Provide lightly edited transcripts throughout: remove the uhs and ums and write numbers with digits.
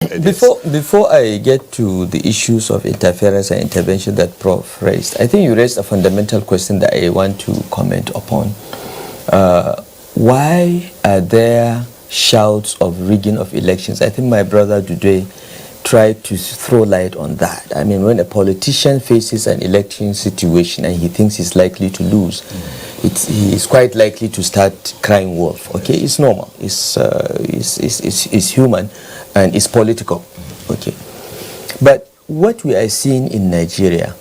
Before I get to the issues of interference and intervention that Prof raised, I think you raised a fundamental question that I want to comment upon. Why are there shouts of rigging of elections? I think my brother today tried to throw light on that. I mean, when a politician faces an election situation and he thinks he's likely to lose, he is quite likely to start crying wolf. Okay, it's normal. It's human, and it's political. Okay, but what we are seeing in Nigeria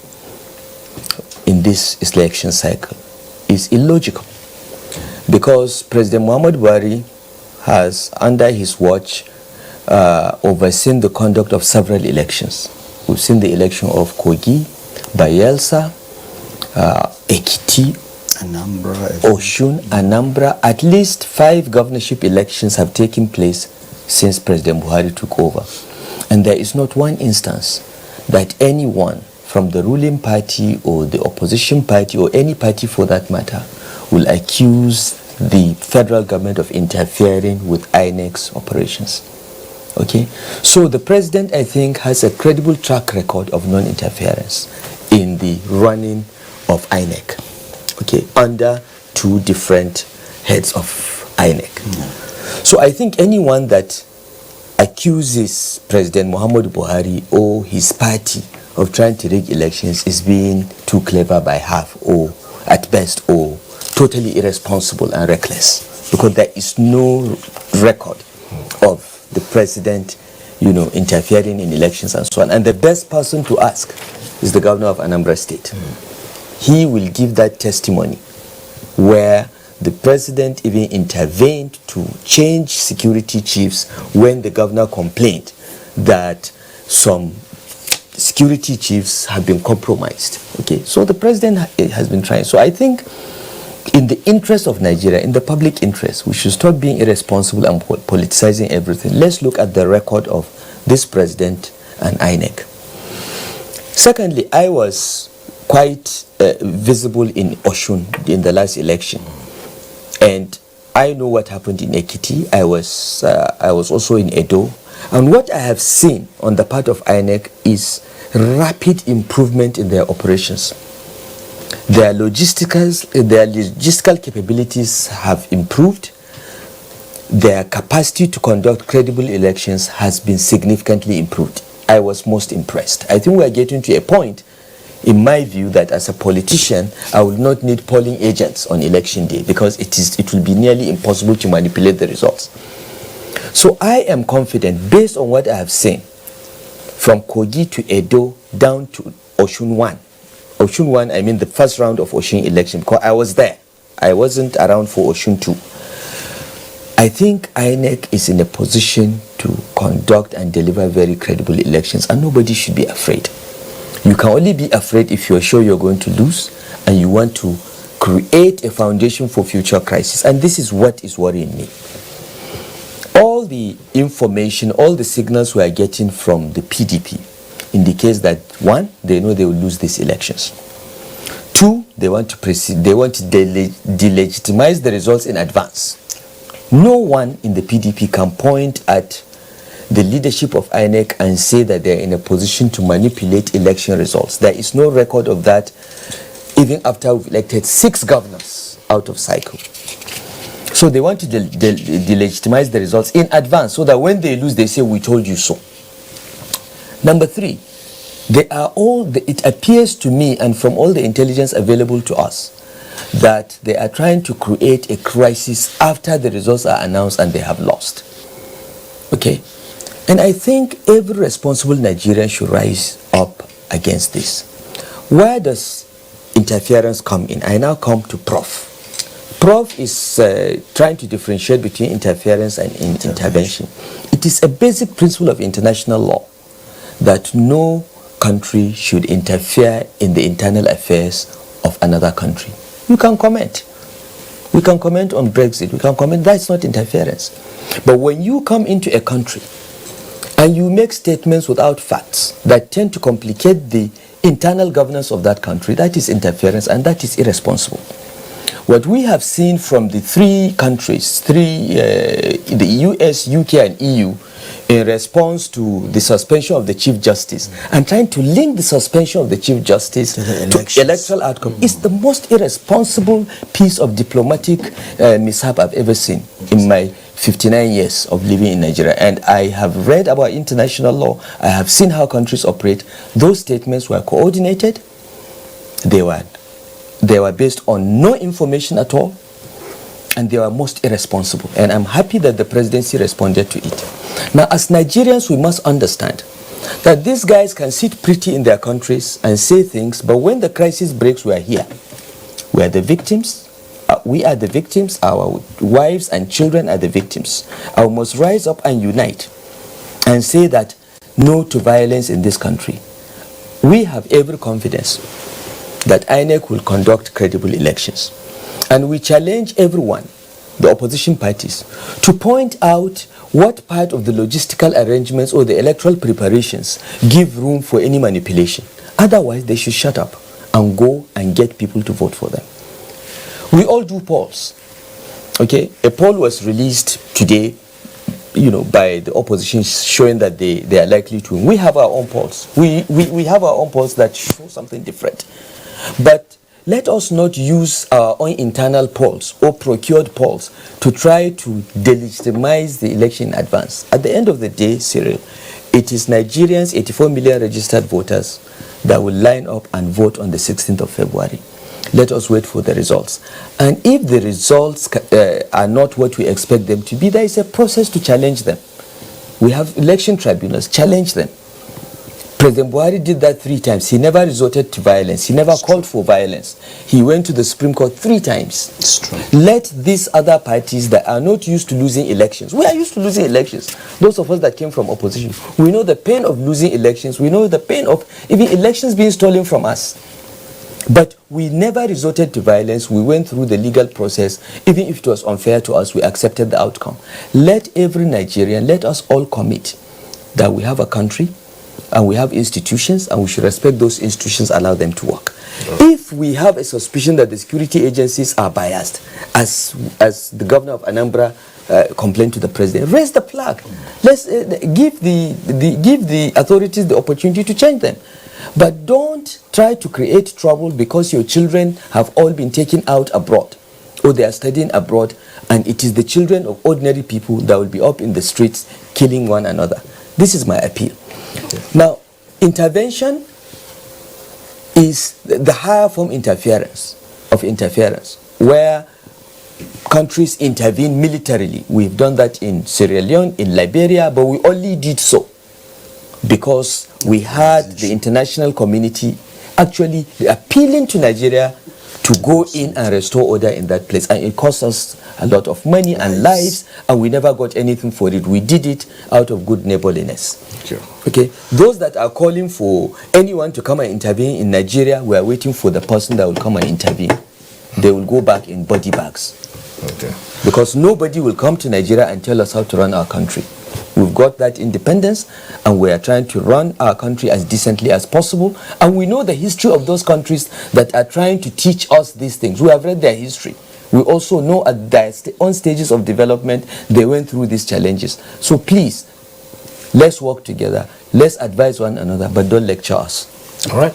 in this election cycle is illogical, because President Muhammad Buhari has, under his watch, overseen the conduct of several elections. We've seen the election of Kogi, Bayelsa, Ekiti, Oshun, Anambra. At least 5 governorship elections have taken place since President Buhari took over. And there is not one instance that anyone from the ruling party or the opposition party or any party for that matter will accuse the federal government of interfering with INEC's operations. Okay, so the president, I think, has a credible track record of non-interference in the running of INEC, okay, under 2 different heads of INEC. So I think anyone that accuses President Muhammad Buhari or his party of trying to rig elections is being too clever by half, or at best, or totally irresponsible and reckless, because there is no record of the president, interfering in elections and so on. And the best person to ask is the governor of Anambra State. He will give that testimony where the president even intervened to change security chiefs when the governor complained that some security chiefs have been compromised. Okay, so the president has been trying. So I think, in the interest of Nigeria, in the public interest, we should stop being irresponsible and politicizing everything. Let's look at the record of this president and INEC. Secondly, I was quite visible in Oshun in the last election, and I know what happened in Ekiti. I was also in Edo, and what I have seen on the part of INEC is rapid improvement in their operations. Their logistical capabilities have improved. Their capacity to conduct credible elections has been significantly improved. I was most impressed. I think we are getting to a point, in my view, that as a politician, I will not need polling agents on election day, because it will be nearly impossible to manipulate the results. So I am confident, based on what I have seen, from Kogi to Edo down to Oshun 1. Oshun 1, I mean the first round of Oshun election, because I was there. I wasn't around for Oshun 2. I think INEC is in a position to conduct and deliver very credible elections, and nobody should be afraid. You can only be afraid if you're sure you're going to lose and you want to create a foundation for future crisis. And this is what is worrying me. All the information, all the signals we are getting from the PDP indicates that, 1, they know they will lose these elections. 2, they want to delegitimize the results in advance. No one in the PDP can point at the leadership of INEC and say that they're in a position to manipulate election results. There is no record of that, even after we've elected 6 governors out of cycle. So they want to delegitimize the results in advance, so that when they lose, they say, we told you so. Number 3, it appears to me, and from all the intelligence available to us, that they are trying to create a crisis after the results are announced and they have lost. Okay? And I think every responsible Nigerian should rise up against this. Where does interference come in? I now come to Prof. Prof is trying to differentiate between interference and intervention. It is a basic principle of international law that no country should interfere in the internal affairs of another country. You can comment. We can comment on Brexit. We can comment. That's not interference. But when you come into a country and you make statements without facts that tend to complicate the internal governance of that country, that is interference, and that is irresponsible. What we have seen from the 3 countries, the US, UK, and EU, in response to the suspension of the Chief Justice, and trying to link the suspension of the Chief Justice to electoral outcome is the most irresponsible piece of diplomatic mishap I've ever seen in my 59 years of living in Nigeria. And I have read about international law. I have seen how countries operate. Those statements were coordinated. They were based on no information at all, and they were most irresponsible. And I'm happy that the presidency responded to it. Now, as Nigerians, we must understand that these guys can sit pretty in their countries and say things, but when the crisis breaks, we are here. We are the victims. We are the victims. Our wives and children are the victims. I must rise up and unite and say that no to violence in this country. We have every confidence that INEC will conduct credible elections. And we challenge everyone, the opposition parties, to point out what part of the logistical arrangements or the electoral preparations give room for any manipulation. Otherwise, they should shut up and go and get people to vote for them. We all do polls. Okay, a poll was released today, by the opposition, showing that they are likely to win. We have our own polls. We have our own polls that show something different. But let us not use our own internal polls or procured polls to try to delegitimize the election in advance. At the end of the day, Cyril, it is Nigerians, 84 million registered voters, that will line up and vote on the 16th of February. Let us wait for the results. And if the results are not what we expect them to be, there is a process to challenge them. We have election tribunals, challenge them. President Buhari did that 3 times. He never resorted to violence. He never called for violence. He went to the Supreme Court 3 times. Let these other parties that are not used to losing elections. We are used to losing elections. Those of us that came from opposition, we know the pain of losing elections. We know the pain of even elections being stolen from us. But we never resorted to violence. We went through the legal process. Even if it was unfair to us, we accepted the outcome. Let every Nigerian, let us all commit that we have a country, and we have institutions, and we should respect those institutions, allow them to work. If we have a suspicion that the security agencies are biased, as the governor of Anambra complained to the president, raise the flag. Let's give the authorities the opportunity to change them. But don't try to create trouble because your children have all been taken out abroad, or they are studying abroad, and it is the children of ordinary people that will be up in the streets killing one another. This is my appeal. Now, intervention is the higher form interference, where countries intervene militarily. We've done that in Sierra Leone, in Liberia, but we only did so because we had the international community actually appealing to Nigeria to go in and restore order in that place. And it cost us a lot of money and lives, and we never got anything for it. We did it out of good neighborliness. Okay, those that are calling for anyone to come and intervene in Nigeria, we are waiting for the person that will come and intervene. They will go back in body bags. Okay. Because nobody will come to Nigeria and tell us how to run our country. We've got that independence, and we are trying to run our country as decently as possible. And we know the history of those countries that are trying to teach us these things. We have read their history. We also know at their own stages of development, they went through these challenges. So please, let's work together. Let's advise one another, but don't lecture us. All right.